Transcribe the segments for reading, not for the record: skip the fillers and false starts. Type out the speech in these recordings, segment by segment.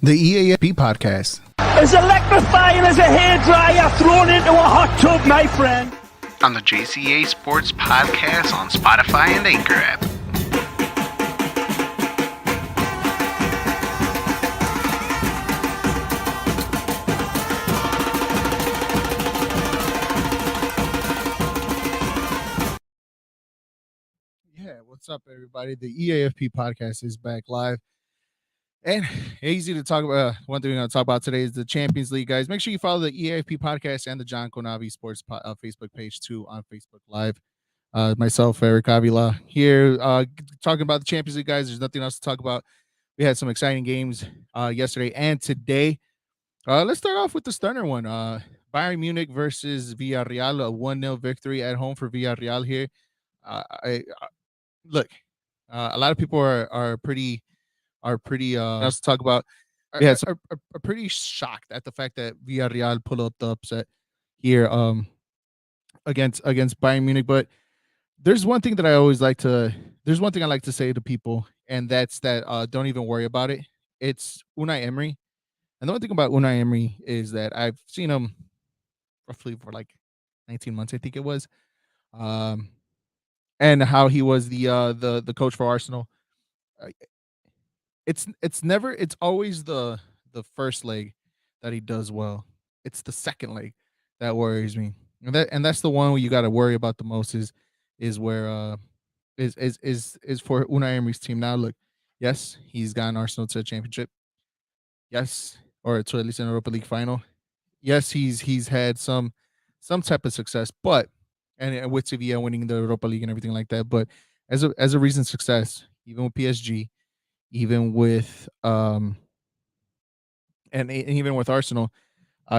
The Eafp podcast. As electrifying as a hairdryer thrown into a hot tub, my friend. On the JCA Sports Podcast on Spotify and Anchor app. Yeah, what's up, everybody? The Eafp podcast is back live. And easy to talk about. One thing we're going to talk about today is the Champions League, guys. Make sure you follow the Eafp podcast and the John Konavi Sports Facebook page too on Facebook Live. Myself, Eric Avila, here talking about the Champions League, guys. There's nothing else to talk about. We had some exciting games yesterday and today. Let's start off with the stunner one. Bayern Munich versus Villarreal, a 1-0 victory at home for Villarreal here. Look, a lot of people are pretty else to talk about. Yeah, are pretty shocked at the fact that Villarreal pulled up the upset here against Bayern Munich. But there's one thing that I like to say to people, and that's that don't even worry about it. It's Unai Emery. And the one thing about Unai Emery is that I've seen him roughly for like 19 months, I think it was. And how he was the coach for Arsenal. It's always the first leg that he does well. It's the second leg that worries me. And that's the one where you got to worry about the most is where is for Unai Emery's team. Now look, yes, he's gotten Arsenal to a championship. Yes, or to at least an Europa League final. Yes, he's had some type of success, but and with Sevilla winning the Europa League and everything like that, but as a recent success, even with PSG, even with and even with Arsenal,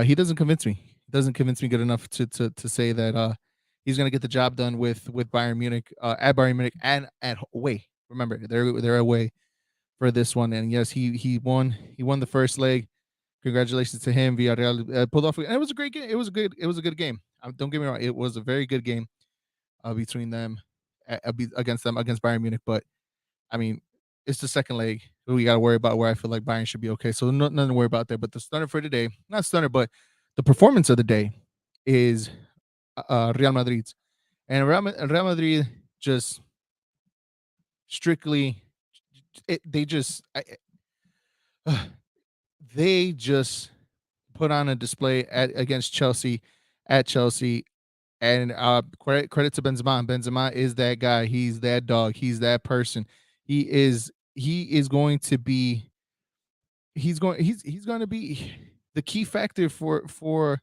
he doesn't convince me. He doesn't convince me good enough to say that he's going to get the job done with Bayern Munich at Bayern Munich and at away. Remember, they're away for this one, and yes, he won the first leg. Congratulations to him. Villarreal pulled off, and it was a great game. It was a good game. Don't get me wrong; it was a very good game between them against Bayern Munich. But I mean, it's the second leg we got to worry about where I feel like Bayern should be okay. So nothing to worry about there. But the stunner for today, not stunner, but the performance of the day is Real Madrid's. And Real Madrid just strictly, they just put on a display against Chelsea at Chelsea. And credit to Benzema. Benzema is that guy. He's that dog. He's that person. He is going to be he's going to be the key factor for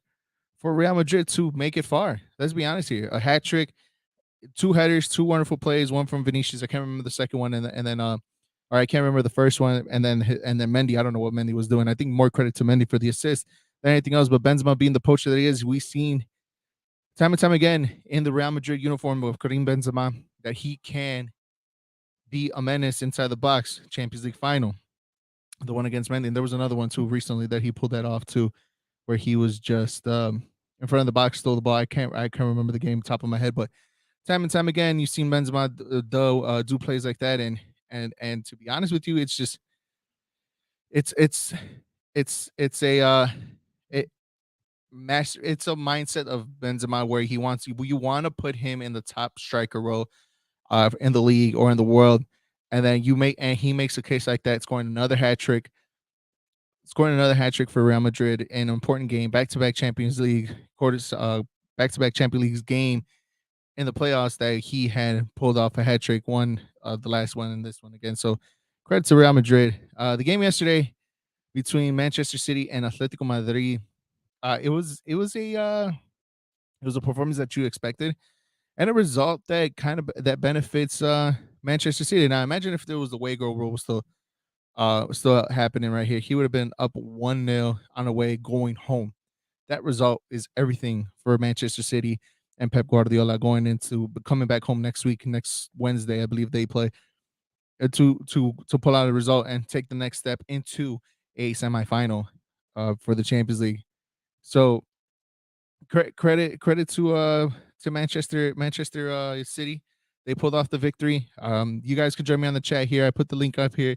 Real Madrid to make it far. Let's be honest here. A hat trick, 2 headers, 2 wonderful plays, one from Vinicius. I can't remember the second one, and then or I can't remember the first one, and then Mendy. I don't know what Mendy was doing. I think more credit to Mendy for the assist than anything else. But Benzema being the poacher that he is, we've seen time and time again in the Real Madrid uniform of Karim Benzema that he can be a menace inside the box. Champions League final, the one against Mendy, and there was another one too recently that he pulled that off too, where he was just in front of the box, stole the ball. I can't remember the game top of my head, but time and time again, you've seen Benzema do plays like that, and to be honest with you, it's just it's a it's a mindset of Benzema where he wants you want to put him in the top striker role in the league or in the world, and then he makes a case like that, scoring another hat trick for Real Madrid in an important game, back-to-back Champions League quarters, back-to-back Champions League game in the playoffs that he had pulled off a hat trick, one the last one and this one again. So credit to Real Madrid. The game yesterday between Manchester City and Atletico Madrid, it was a performance that you expected, and a result that benefits Manchester City. Now, imagine if there was the away goal rule still happening right here. He would have been up 1-0 on away going home. That result is everything for Manchester City and Pep Guardiola coming back home next Wednesday, I believe they play, to pull out a result and take the next step into a semifinal for the Champions League. So credit to Manchester City. They pulled off the victory. You guys can join me on the chat here. I put the link up here,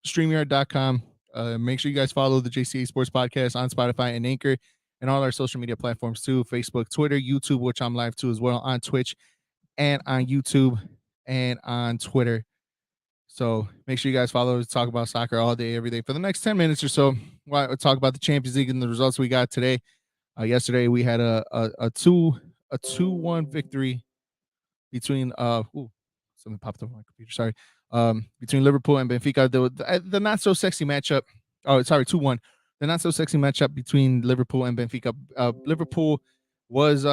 StreamYard.com. Make sure you guys follow the JCA Sports Podcast on Spotify and Anchor and all our social media platforms too: Facebook, Twitter, YouTube, which I'm live too as well on Twitch and on YouTube and on Twitter. So make sure you guys follow us, talk about soccer all day, every day for the next 10 minutes or so. We'll talk about the Champions League and the results we got today. Yesterday we had a 2-1 victory between something popped up on my computer. Sorry. Between Liverpool and Benfica, the not so sexy matchup. Oh, sorry, 2-1. The not so sexy matchup between Liverpool and Benfica. Liverpool was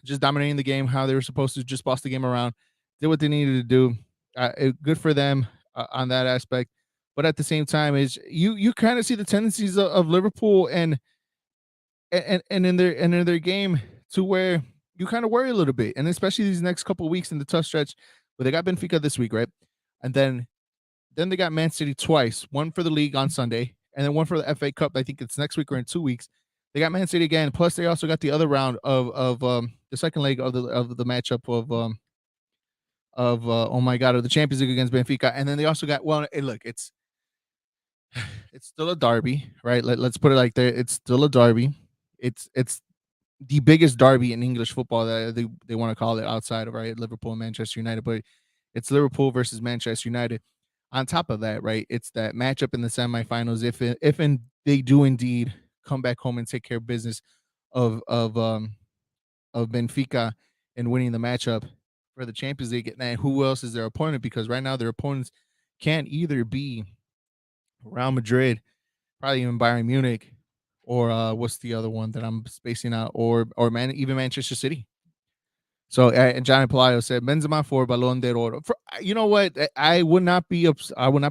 just dominating the game how they were supposed to, just boss the game around, did what they needed to do. Good for them on that aspect. But at the same time, is you kind of see the tendencies of Liverpool and in their game to where you kind of worry a little bit, and especially these next couple of weeks in the tough stretch where they got Benfica this week, right? And then they got Man City twice, one for the league on Sunday, and then one for the FA Cup. I think it's next week or in 2 weeks. They got Man City again. Plus, they also got the other round of the second leg of the matchup of oh my god, of the Champions League against Benfica, and then they also got look, it's still a derby, right? Let's put it like that. It's still a derby. It's the biggest derby in English football that they want to call it outside of right Liverpool and Manchester United, but it's Liverpool versus Manchester United. On top of that, right, it's that matchup in the semifinals. If they do indeed come back home and take care of business of Benfica and winning the matchup for the Champions League, and who else is their opponent? Because right now their opponents can either be Real Madrid, probably even Bayern Munich, or what's the other one that I'm spacing out, or even Manchester City. So and Johnny Palayo said Benzema for Ballon d'Oro. You know what? I would not be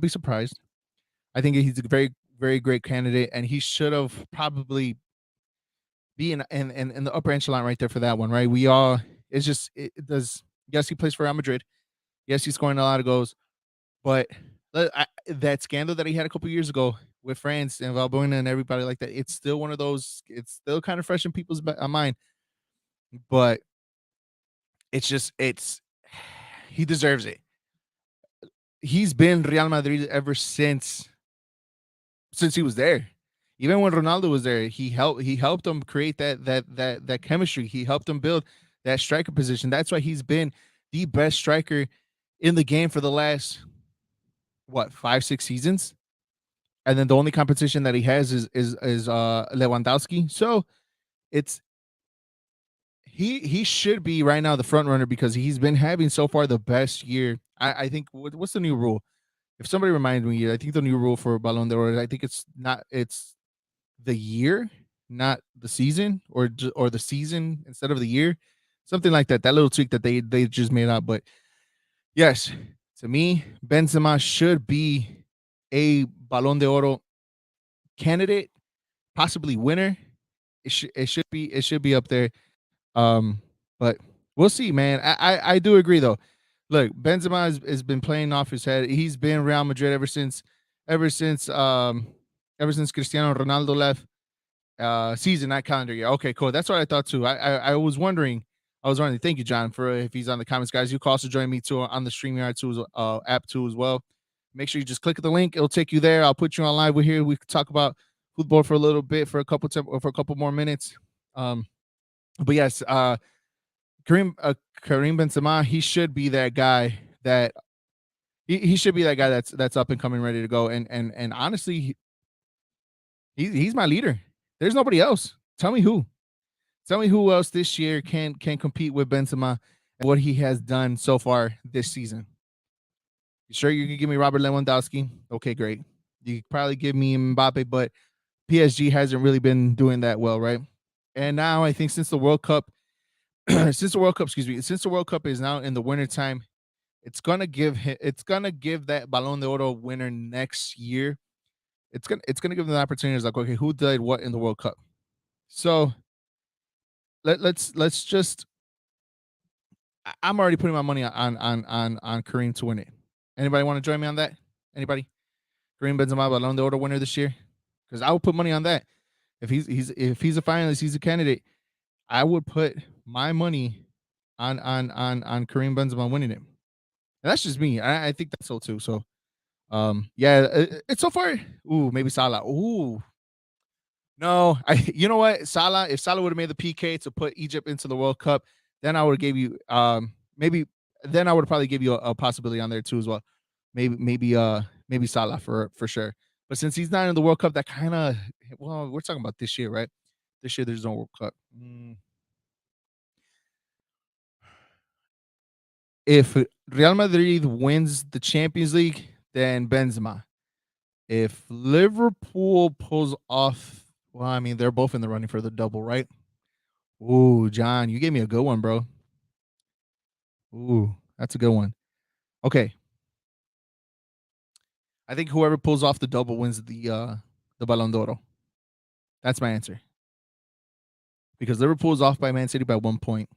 surprised. I think he's a very great candidate, and he should have probably be in the upper echelon right there for that one. Right? We all it's just it does. Yes, he plays for Real Madrid. Yes, he's scoring a lot of goals, but that scandal that he had a couple years ago with France and Valbuena and everybody like that, it's still one of those. It's still kind of fresh in people's mind, but it's he deserves it. He's been Real Madrid ever since he was there. Even when Ronaldo was there, he helped them create that chemistry. He helped them build that striker position. That's why he's been the best striker in the game for the last 5-6 seasons. And then the only competition that he has is Lewandowski. So it's he should be right now the front runner because he's been having so far the best year. I think what's the new rule? If somebody reminds me, I think the new rule for Ballon d'Or, I think it's the year, not the season, or the season instead of the year, something like that. That little tweak that they just made up. But yes, to me, Benzema should be a Ballon d'Oro candidate, possibly winner. It should be up there. Um, but we'll see, man. I do agree though. Look, Benzema has been playing off his head. He's been Real Madrid ever since ever since Cristiano Ronaldo left. Season, not calendar year. Okay, cool. That's what I thought too. I was wondering. I was wondering. Thank you, John, for if he's on the comments, guys. You can also join me too on the StreamYard too, app too as well. Make sure you just click the link. It'll take you there. I'll put you on live. We're here. We can talk about football for a little bit for a couple more minutes. But yes, Karim Benzema, he should be that guy that he should be that guy that's up and coming, ready to go. And honestly, he's my leader. There's nobody else. Tell me who. Tell me who else this year can compete with Benzema and what he has done so far this season. You sure you can give me Robert Lewandowski? Okay, great. You could probably give me Mbappe, but PSG hasn't really been doing that well, right? And now I think since the World Cup, since the World Cup is now in the wintertime, it's gonna give that Ballon d'Oro winner next year. It's gonna give them the opportunity. It's like, okay, who did what in the World Cup? So let's just. I'm already putting my money on Kareem to win it. Anybody want to join me on that? Anybody? Kareem Benzema Ballon d'Oro winner this year? Because I would put money on that. If he's a finalist, he's a candidate. I would put my money on Kareem Benzema winning it. And that's just me. I think that's so too. So Yeah, it's so far. Ooh, maybe Salah. Ooh, no, I. You know what, Salah. If Salah would have made the PK to put Egypt into the World Cup, then I would have gave you maybe. Then I would probably give you a possibility on there too as well. Maybe Salah for sure. But since he's not in the World Cup, that kind of well, we're talking about this year, right? This year there's no World Cup. If Real Madrid wins the Champions League, then Benzema. If Liverpool pulls off, well, I mean, they're both in the running for the double, right? Ooh, John, you gave me a good one, bro. Ooh, that's a good one. Okay, I think whoever pulls off the double wins the Ballon d'Oro. That's my answer because Liverpool is off by Man City by 1 point.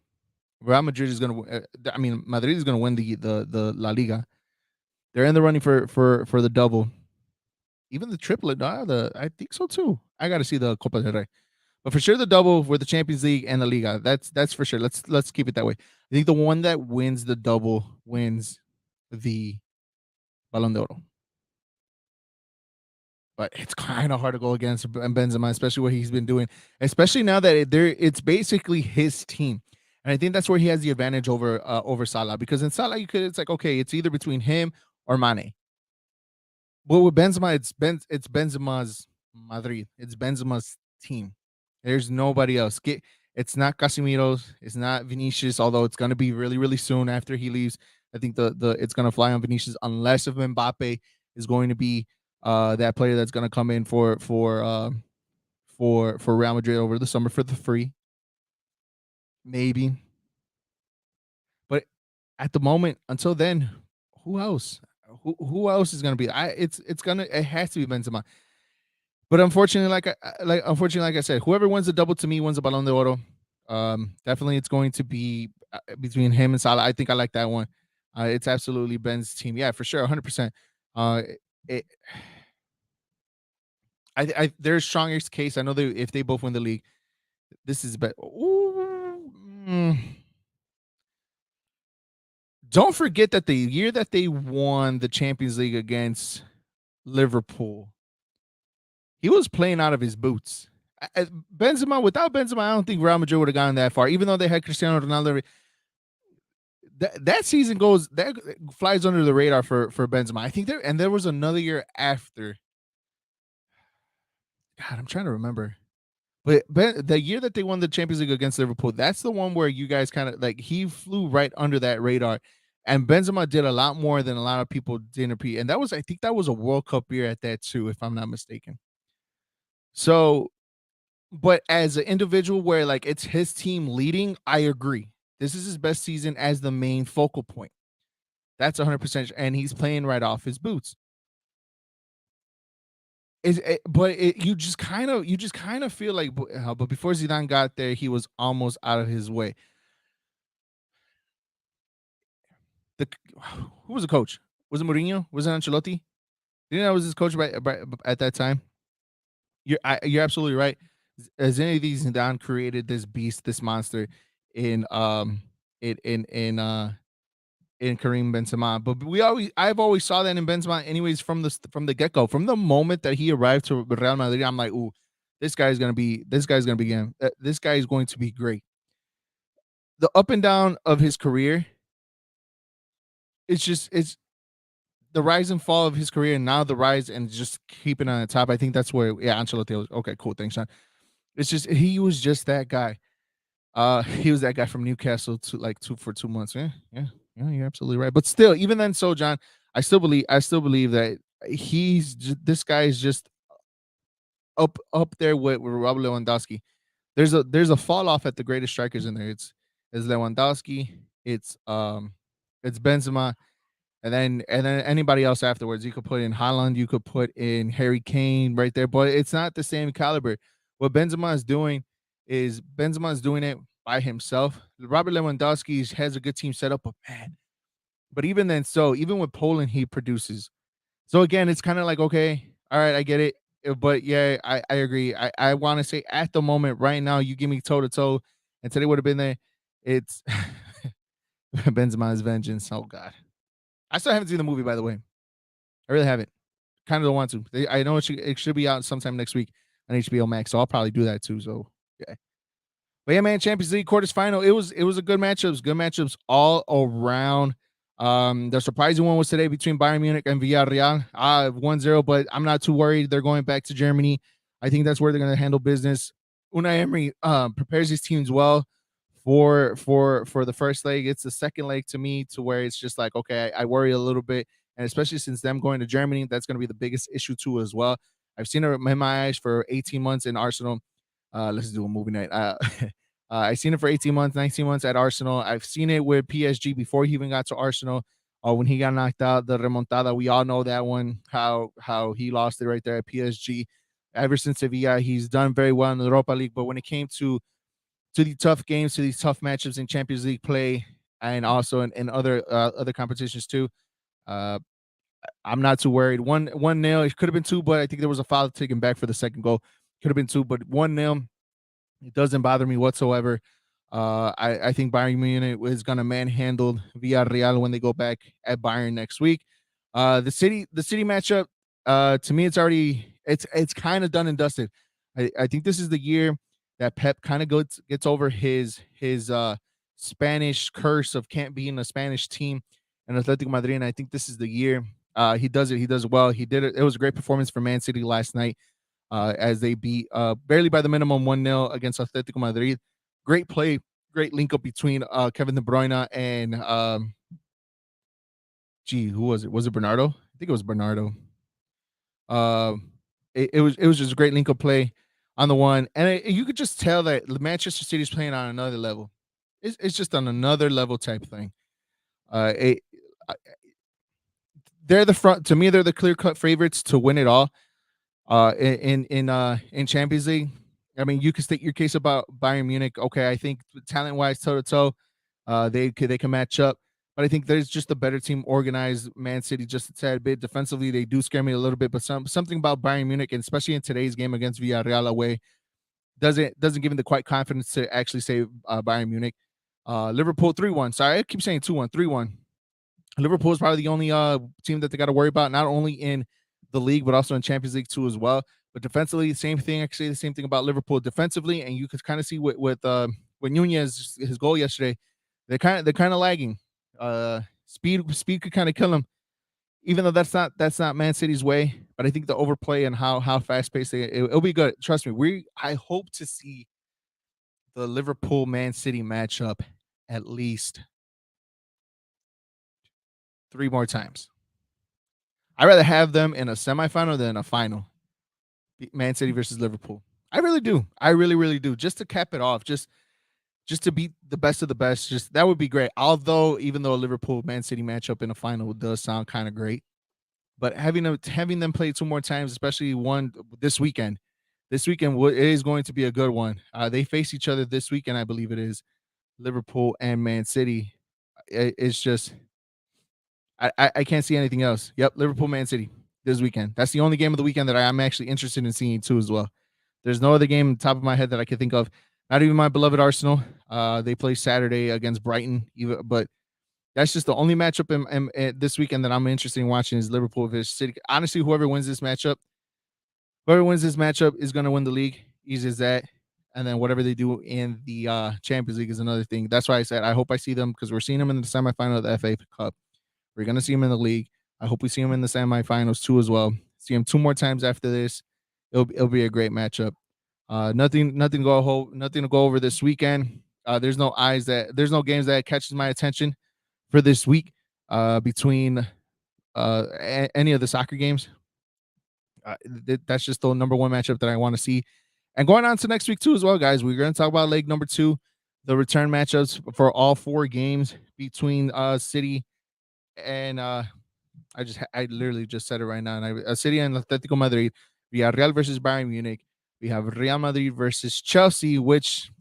Real Madrid is gonna, I mean, Madrid is gonna win the La Liga. They're in the running for the double, even the triplet. I think so too. I got to see the Copa del Rey. But for sure, the double for the Champions League and the Liga. That's for sure. Let's keep it that way. I think the one that wins the double wins the Ballon d'Oro. But it's kind of hard to go against Benzema, especially what he's been doing. Especially now that it's basically his team, and I think that's where he has the advantage over Salah. Because in Salah, it's like okay, it's either between him or Mane. But with Benzema, it's Benzema's Madrid. It's Benzema's team. There's nobody else. It's not Casemiro's. It's not Vinicius. Although it's gonna be really really soon after he leaves. I think the it's gonna fly on Vinicius unless if Mbappe is going to be that player that's gonna come in for Real Madrid over the summer for the free. Maybe, but at the moment, until then, who else? Who else is gonna be? It has to be Benzema. But unfortunately, like I said, whoever wins the double to me wins the Ballon d'Oro. Definitely, it's going to be between him and Salah. I think I like that one. It's absolutely Ben's team. Yeah, for sure, 100%. Uh, it, there's strongest case. I know they if they both win the league, this is better. Don't forget that the year that they won the Champions League against Liverpool, he was playing out of his boots. Benzema, without Benzema, I don't think Real Madrid would have gotten that far. Even though they had Cristiano Ronaldo, that season that flies under the radar for Benzema. I think there was another year after. God, I'm trying to remember. But the year that they won the Champions League against Liverpool, that's the one where you guys kind of like he flew right under that radar. And Benzema did a lot more than a lot of people didn't repeat. And I think that was a World Cup year at that too, if I'm not mistaken. So but as an individual where like it's his team leading, I agree. This is his best season as the main focal point. That's 100%, and he's playing right off his boots. You just kind of feel like, but before Zidane got there, he was almost out of his way. The who was the coach? Was it Mourinho? Was it Ancelotti? You know, was his coach at that time? You're absolutely right. Zinedine Zidane created this beast, this monster in in in in uh in Karim Benzema. But I've always saw that in Benzema anyways from the get go. From the moment that he arrived to Real Madrid, I'm like, ooh, this guy's gonna be this guy is going to be great. The up and down of his career, it's the rise and fall of his career, and now the rise and just keeping on the top. I think that's where Ancelotti was okay. Cool, thanks, Sean. It's just he was just that guy. He was that guy from Newcastle to like 2 months. Yeah, you're absolutely right. But still, even then, so John, I still believe that this guy is just up there with Robert Lewandowski. There's a fall off at the greatest strikers in there. It's Lewandowski, it's Benzema, and then anybody else afterwards. You could put in Haaland, you could put in Harry Kane right there, but it's not the same caliber. What Benzema is doing is Benzema is doing it by himself. Robert Lewandowski has a good team set up, but man, but even then, so even with Poland, he produces. So again, it's kind of like okay, all right, I get it, but yeah, I agree. I want to say at the moment, right now, you give me toe to toe, and today would have been there. It's Benzema's vengeance. Oh God, I still haven't seen the movie, by the way. I really haven't. Kind of don't want to. I know it should be out sometime next week on HBO Max, so I'll probably do that too. So yeah. But yeah, man, Champions League quarters final. It was a good matchups, good matchups all around. The surprising one was today between Bayern Munich and Villarreal. 1-0, but I'm not too worried. They're going back to Germany. I think that's where they're going to handle business. Unai Emery prepares his teams well for the first leg. It's the second leg to me to where it's just like, okay, I worry a little bit, and especially since them going to Germany, that's going to be the biggest issue too as well. I've seen it in my eyes for 18 months in Arsenal. Let's do a movie night. I've seen it for 18 months, 19 months at Arsenal. I've seen it with PSG before he even got to Arsenal. When he got knocked out, the remontada, we all know that one, how he lost it right there at PSG. Ever since Sevilla, he's done very well in the Europa League. But when it came to the tough games, to these tough matchups in Champions League play, and also in other competitions too, uh, I'm not too worried. One nil. It could have been two, but I think there was a foul taken back for the second goal. Could have been two, but 1-0. It doesn't bother me whatsoever. I think Bayern Munich is going to manhandle Villarreal when they go back at Bayern next week. The city matchup. To me, it's kind of done and dusted. I think this is the year that Pep kind of gets over his Spanish curse of can't be in a Spanish team and Atletico Madrid. And I think this is the year. He does it. He does it well. He did it. It was a great performance for Man City last night as they beat barely by the minimum 1-0 against Atletico Madrid. Great play, great link up between Kevin De Bruyne and who was it? Was it Bernardo? I think it was Bernardo. It was just a great link up play on the one, and you could just tell that Manchester City is playing on another level. It's just on another level type thing. It, they're the front to me. They're the clear cut favorites to win it all. In Champions League. I mean, you can state your case about Bayern Munich. Okay, I think talent wise, toe to toe, they can match up. But I think there's just a better team organized. Man City just a tad bit defensively. They do scare me a little bit, but something about Bayern Munich, and especially in today's game against Villarreal away, doesn't give me the quite confidence to actually say Bayern Munich. Liverpool 3-1. Sorry, I keep saying 2-1, 3-1. Liverpool is probably the only team that they got to worry about, not only in the league but also in Champions League too as well. But defensively, same thing. Actually, the same thing about Liverpool defensively, and you could kind of see with Nunez his goal yesterday. They're kind of lagging. Speed could kind of kill them, even though that's not Man City's way. But I think the overplay and how fast paced it'll be good. Trust me. I hope to see the Liverpool Man City matchup at least 3 more times. I'd rather have them in a semifinal than a final. Man City versus Liverpool. I really do. I really, really do. Just to cap it off, just to beat the best of the best. Just that would be great. Although, even though a Liverpool Man City matchup in a final does sound kind of great, but having them play 2 more times, especially one this weekend is going to be a good one. They face each other this weekend, I believe it is. Liverpool and Man City. It's just I can't see anything else. Yep, Liverpool, Man City this weekend. That's the only game of the weekend that I'm actually interested in seeing too as well. There's no other game on top of my head that I can think of. Not even my beloved Arsenal. They play Saturday against Brighton, but that's just the only matchup in this weekend that I'm interested in watching is Liverpool versus City. Honestly, whoever wins this matchup is going to win the league. Easy as that. And then whatever they do in the Champions League is another thing. That's why I said I hope I see them because we're seeing them in the semifinal of the FA Cup. We're going to see him in the league. I hope we see him in the semifinals too as well. See him 2 more times after this. It'll be a great matchup. Nothing to go over this weekend. There's no games that catches my attention for this week between any of the soccer games. That's just the number one matchup that I want to see. And going on to next week too as well, guys. We're going to talk about leg number 2, the return matchups for all 4 games between City and I literally just said it right now. And City and Atletico Madrid. We have Real versus Bayern Munich. We have Real Madrid versus Chelsea, which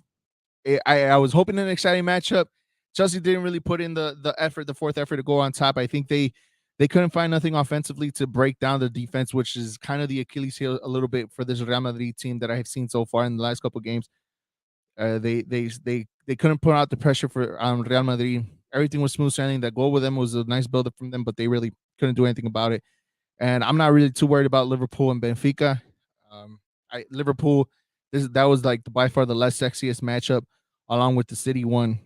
I was hoping an exciting matchup. Chelsea didn't really put in the effort, the fourth effort to go on top. I think they couldn't find nothing offensively to break down the defense, which is kind of the Achilles heel a little bit for this Real Madrid team that I have seen so far in the last couple of games. They couldn't put out the pressure for Real Madrid. Everything was smooth sailing. That goal with them was a nice build up from them, but they really couldn't do anything about it. and I'm not really too worried about Liverpool and Benfica. Liverpool, that was like by far the less sexiest matchup, along with the City one,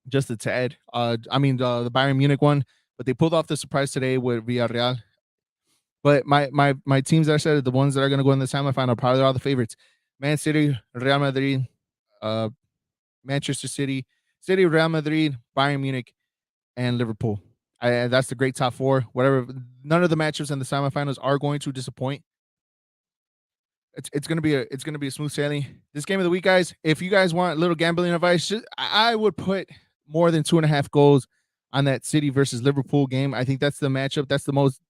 just a tad. The Bayern Munich one, but they pulled off the surprise today with Villarreal. But my teams that I said, the ones that are going to go in the semifinal, probably are all the favorites: Man City, Real Madrid, uh, Manchester City, Real Madrid, Bayern Munich, and Liverpool. That's the great top four. Whatever, none of the matchups in the semifinals are going to disappoint. It's gonna be a smooth sailing. This game of the week, guys. If you guys want a little gambling advice, I would put more than 2.5 goals on that City versus Liverpool game. I think that's the matchup. That's the most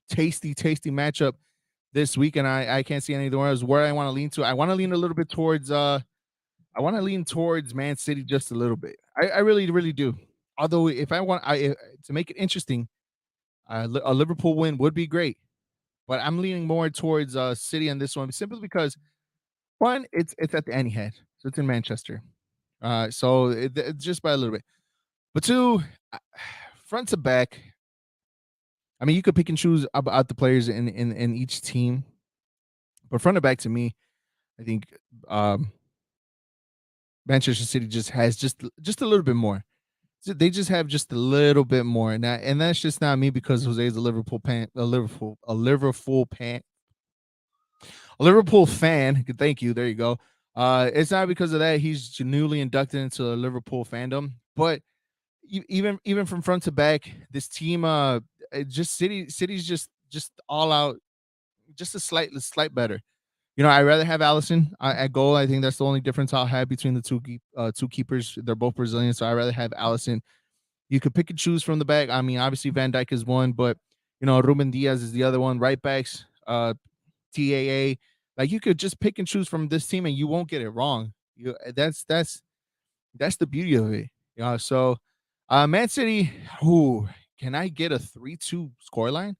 tasty matchup this week, and I can't see anything else where I want to lean to. I want to lean a little bit towards Man City just a little bit. I really do. Although if to make it interesting, a Liverpool win would be great, but I'm leaning more towards City on this one simply because one, it's at the Etihad, so it's in Manchester, so it's just by a little bit. But two, uh, front to back, I mean, you could pick and choose about the players in each team, but front to back to me, I think um, Manchester City just has just a little bit more. They just have just a little bit more, and that's just not me because Jose's a Liverpool fan. Thank you. There you go. It's not because of that. He's newly inducted into a Liverpool fandom, but even from front to back, this team, just City's just all out, just a slight better. You know, I'd rather have Allison at goal. I think that's the only difference I'll have between the two keepers. They're both Brazilian, so I'd rather have Allison. You could pick and choose from the back. I mean, obviously Van Dijk is one, but Ruben Diaz is the other one. Right backs, TAA. Like you could just pick and choose from this team, and you won't get it wrong. That's the beauty of it. So Man City. Who can I get a 3-2 scoreline?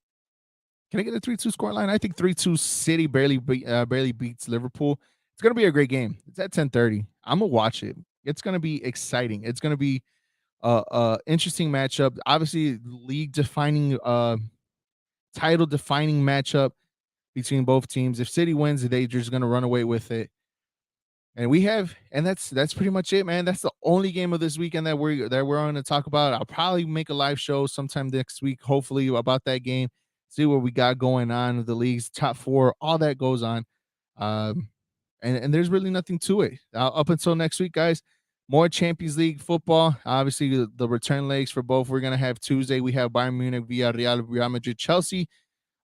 Can I get a 3-2 scoreline? I think 3-2 City barely beats Liverpool. It's gonna be a great game. It's at 10:30. I'm gonna watch it. It's gonna be exciting. It's gonna be interesting matchup. Obviously, league defining, title defining matchup between both teams. If City wins, they're just gonna run away with it. And that's pretty much it, man. That's the only game of this weekend that we're going to talk about. I'll probably make a live show sometime next week, hopefully, about that game. See what we got going on with the league's top four, all that goes on. Um, and there's really nothing to it. Up until next week, guys, more Champions League football. Obviously, the return legs for both. We're gonna have Tuesday. We have Bayern Munich, Villarreal, Real Madrid, Chelsea.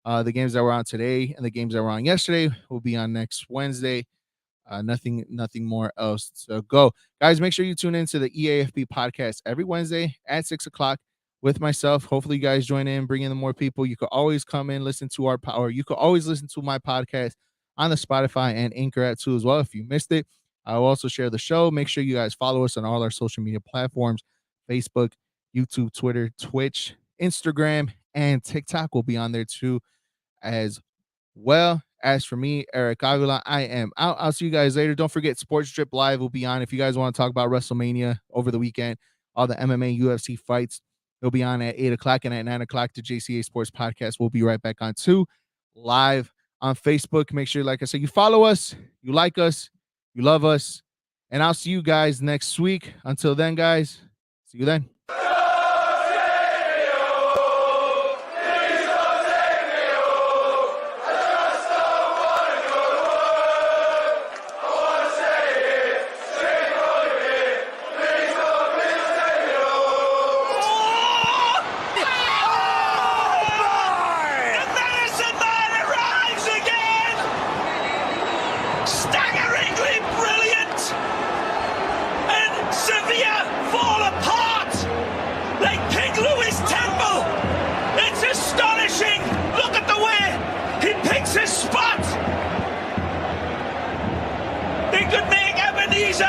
The games that were on today and the games that were on yesterday will be on next Wednesday. Nothing more else to go. Guys, make sure you tune into the Eafp podcast every Wednesday at 6 o'clock with myself. Hopefully you guys join in, bring in the more people. You could always come in, listen to you could always listen to my podcast on the Spotify and Anchor app too as well. If you missed it, I will also share the show. Make sure you guys follow us on all our social media platforms: Facebook, YouTube, Twitter, Twitch, Instagram, and TikTok will be on there too as well. As for me, Eric Avila, I am out. I'll see you guys later. Don't forget, Sports Drip Live will be on. If you guys want to talk about WrestleMania over the weekend, all the MMA, UFC fights, it'll be on at 8 o'clock, and at 9 o'clock, the JCA Sports Podcast will be right back on too, live on Facebook. Make sure, like I said, you follow us, you like us, you love us, and I'll see you guys next week. Until then, guys, see you then.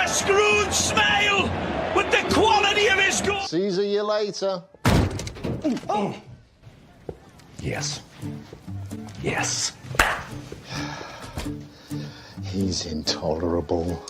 Scrooge smile with the quality of his goal. See you later. Oh. Yes. Yes. He's intolerable.